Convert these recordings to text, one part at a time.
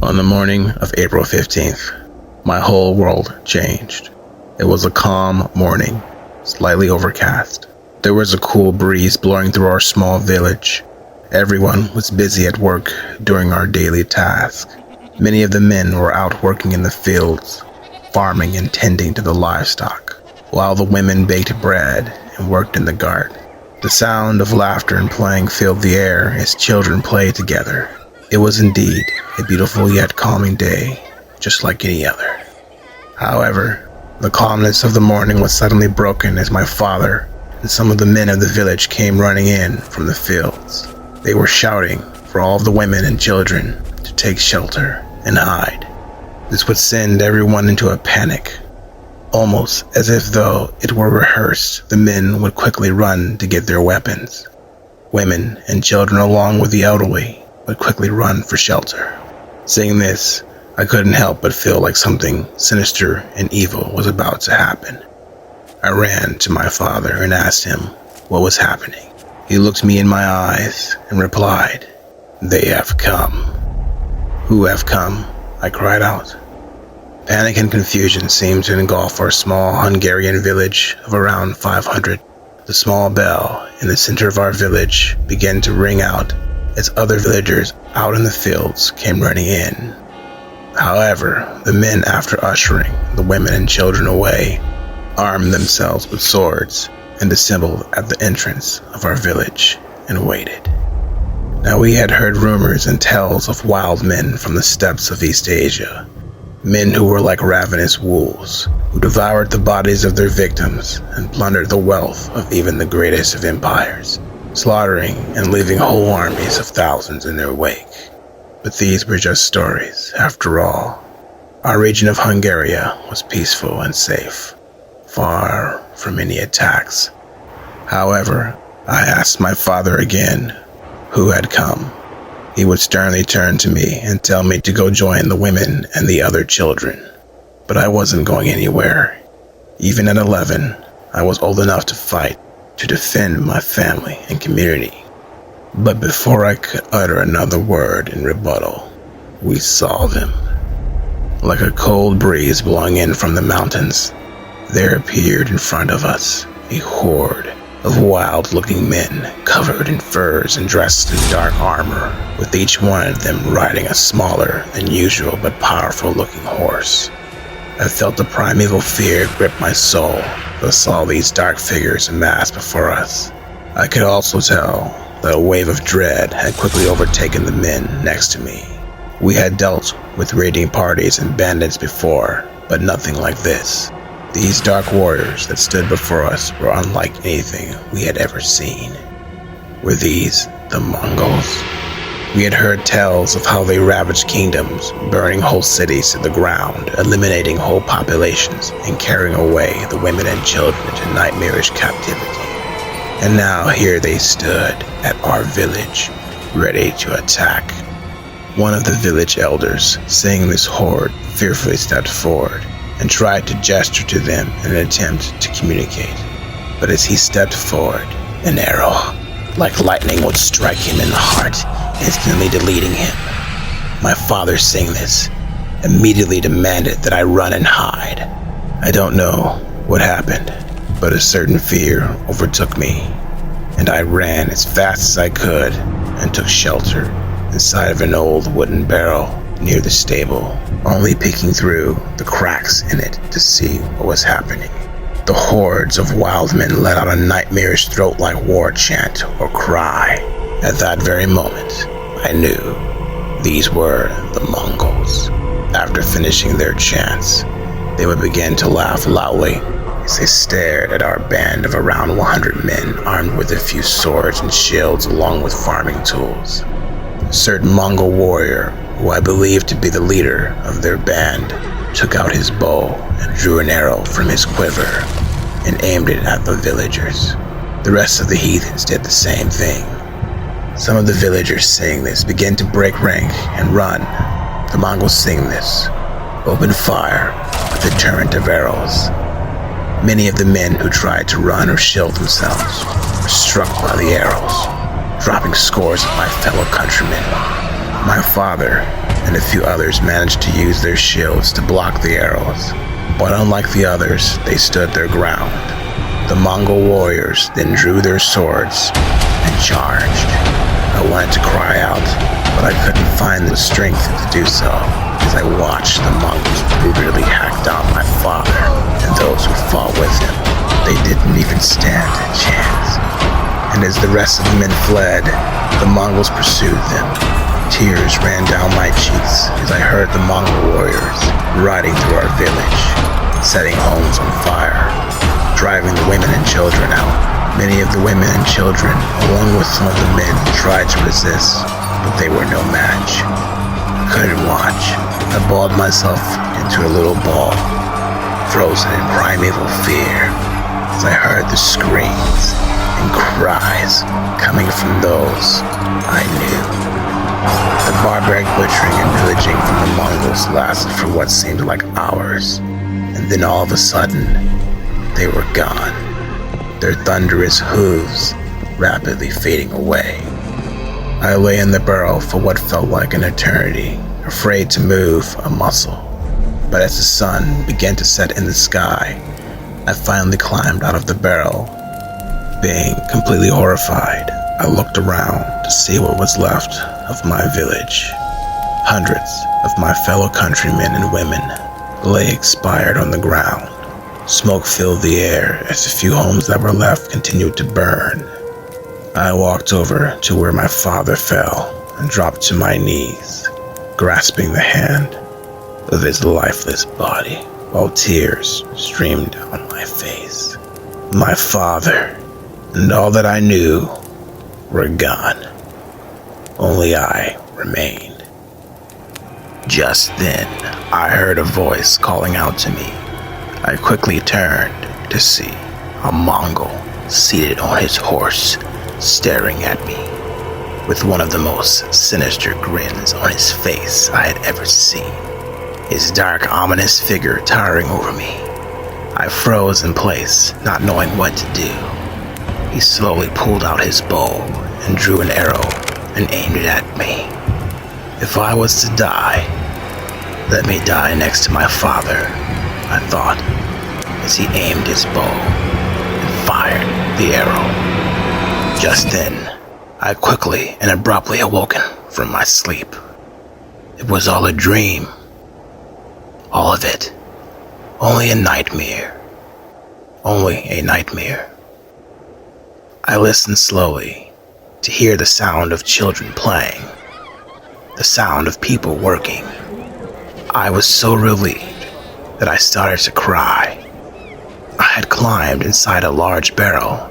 On the morning of April 15th, my whole world changed. It was a calm morning, slightly overcast. There was a cool breeze blowing through our small village. Everyone was busy at work doing our daily task. Many of the men were out working in the fields, farming and tending to the livestock, while the women baked bread and worked in the garden. The sound of laughter and playing filled the air as children played together. It was indeed a beautiful yet calming day, just like any other. However, the calmness of the morning was suddenly broken as my father and some of the men of the village came running in from the fields. They were shouting for all of the women and children to take shelter and hide. This would send everyone into a panic. Almost as if though it were rehearsed, the men would quickly run to get their weapons. Women and children along with the elderly would quickly run for shelter. Seeing this, I couldn't help but feel like something sinister and evil was about to happen. I ran to my father and asked him what was happening. He looked me in my eyes and replied, "They have come." "Who have come?" I cried out. Panic and confusion seemed to engulf our small Hungarian village of around 500. The small bell in the center of our village began to ring out as other villagers out in the fields came running in. However, the men, after ushering the women and children away, armed themselves with swords and assembled at the entrance of our village and waited. Now we had heard rumors and tales of wild men from the steppes of East Asia, men who were like ravenous wolves, who devoured the bodies of their victims and plundered the wealth of even the greatest of empires, slaughtering and leaving whole armies of thousands in their wake. But these were just stories, after all. Our region of Hungary was peaceful and safe, far from any attacks. However, I asked my father again who had come. He would sternly turn to me and tell me to go join the women and the other children. But I wasn't going anywhere. Even at 11, I was old enough to fight, to defend my family and community. But before I could utter another word in rebuttal, we saw them. Like a cold breeze blowing in from the mountains, there appeared in front of us a horde of wild-looking men covered in furs and dressed in dark armor, with each one of them riding a smaller than usual but powerful-looking horse. I felt a primeval fear grip my soul as I saw these dark figures amassed before us. I could also tell that a wave of dread had quickly overtaken the men next to me. We had dealt with raiding parties and bandits before, but nothing like this. These dark warriors that stood before us were unlike anything we had ever seen. Were these the Mongols? We had heard tales of how they ravaged kingdoms, burning whole cities to the ground, eliminating whole populations, and carrying away the women and children into nightmarish captivity. And now here they stood at our village, ready to attack. One of the village elders, seeing this horde, fearfully stepped forward and tried to gesture to them in an attempt to communicate. But as he stepped forward, an arrow, like lightning, would strike him in the heart, instantly deleting him. My father, seeing this, immediately demanded that I run and hide. I don't know what happened, but a certain fear overtook me, and I ran as fast as I could and took shelter inside of an old wooden barrel near the stable, only peeking through the cracks in it to see what was happening. The hordes of wild men let out a nightmarish throat-like war chant or cry. At that very moment, I knew these were the Mongols. After finishing their chants, they would begin to laugh loudly as they stared at our band of around 100 men armed with a few swords and shields along with farming tools. A certain Mongol warrior, who I believed to be the leader of their band, took out his bow and drew an arrow from his quiver and aimed it at the villagers. The rest of the heathens did the same thing. Some of the villagers seeing this began to break rank and run. The Mongols seeing this opened fire with a torrent of arrows. Many of the men who tried to run or shield themselves were struck by the arrows, dropping scores of my fellow countrymen. My father and a few others managed to use their shields to block the arrows. But unlike the others, they stood their ground. The Mongol warriors then drew their swords and charged. I wanted to cry out, but I couldn't find the strength to do so, as I watched the Mongols brutally hack down my father and those who fought with him. They didn't even stand a chance. And as the rest of the men fled, the Mongols pursued them. Tears ran down my cheeks as I heard the Mongol warriors riding through our village, setting homes on fire, driving the women and children out. Many of the women and children, along with some of the men, tried to resist, but they were no match. I couldn't watch. I balled myself into a little ball, frozen in primeval fear, as I heard the screams and cries coming from those I knew. The barbaric butchering and pillaging from the Mongols lasted for what seemed like hours, and then all of a sudden, they were gone, their thunderous hooves rapidly fading away. I lay in the barrel for what felt like an eternity, afraid to move a muscle. But as the sun began to set in the sky, I finally climbed out of the barrel. Being completely horrified, I looked around to see what was left of my village. Hundreds of my fellow countrymen and women lay expired on the ground. Smoke filled the air as the few homes that were left continued to burn. I walked over to where my father fell and dropped to my knees, grasping the hand of his lifeless body, while tears streamed down my face. My father and all that I knew were gone. Only I remained. Just then, I heard a voice calling out to me. I quickly turned to see a Mongol seated on his horse, staring at me, with one of the most sinister grins on his face I had ever seen, his dark, ominous figure towering over me. I froze in place, not knowing what to do. He slowly pulled out his bow and drew an arrow and aimed it at me. If I was to die, let me die next to my father, I thought, as he aimed his bow and fired the arrow. Just then, I quickly and abruptly awoken from my sleep. It was all a dream. All of it. Only a nightmare. Only a nightmare. I listened slowly to hear the sound of children playing, the sound of people working. I was so relieved that I started to cry. I had climbed inside a large barrel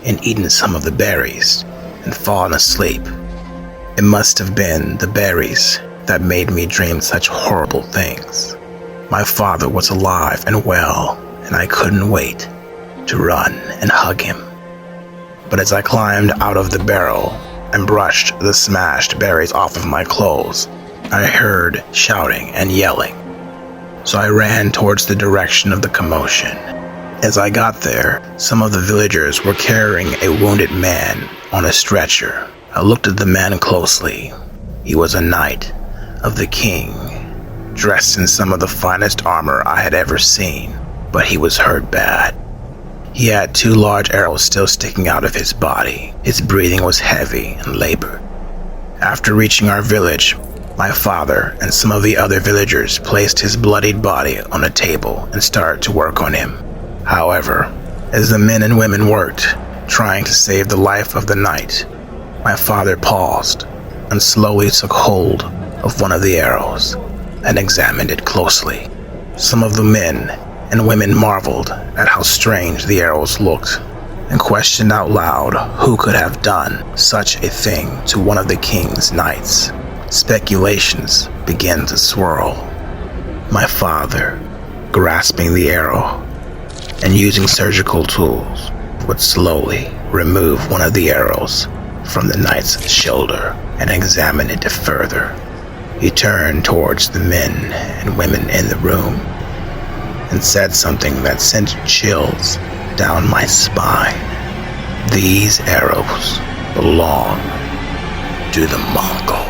and eaten some of the berries and fallen asleep. It must have been the berries that made me dream such horrible things. My father was alive and well, and I couldn't wait to run and hug him. But as I climbed out of the barrel and brushed the smashed berries off of my clothes, I heard shouting and yelling. So I ran towards the direction of the commotion. As I got there, some of the villagers were carrying a wounded man on a stretcher. I looked at the man closely. He was a knight of the king, dressed in some of the finest armor I had ever seen, but he was hurt bad. He had 2 large arrows still sticking out of his body. His breathing was heavy and labored. After reaching our village, my father and some of the other villagers placed his bloodied body on a table and started to work on him. However, as the men and women worked, trying to save the life of the knight, my father paused and slowly took hold of one of the arrows and examined it closely. Some of the men and women marveled at how strange the arrows looked and questioned out loud who could have done such a thing to one of the king's knights. Speculations began to swirl. My father, grasping the arrow and using surgical tools, would slowly remove one of the arrows from the knight's shoulder and examine it further. He turned towards the men and women in the room and said something that sent chills down my spine. These arrows belong to the Mongol.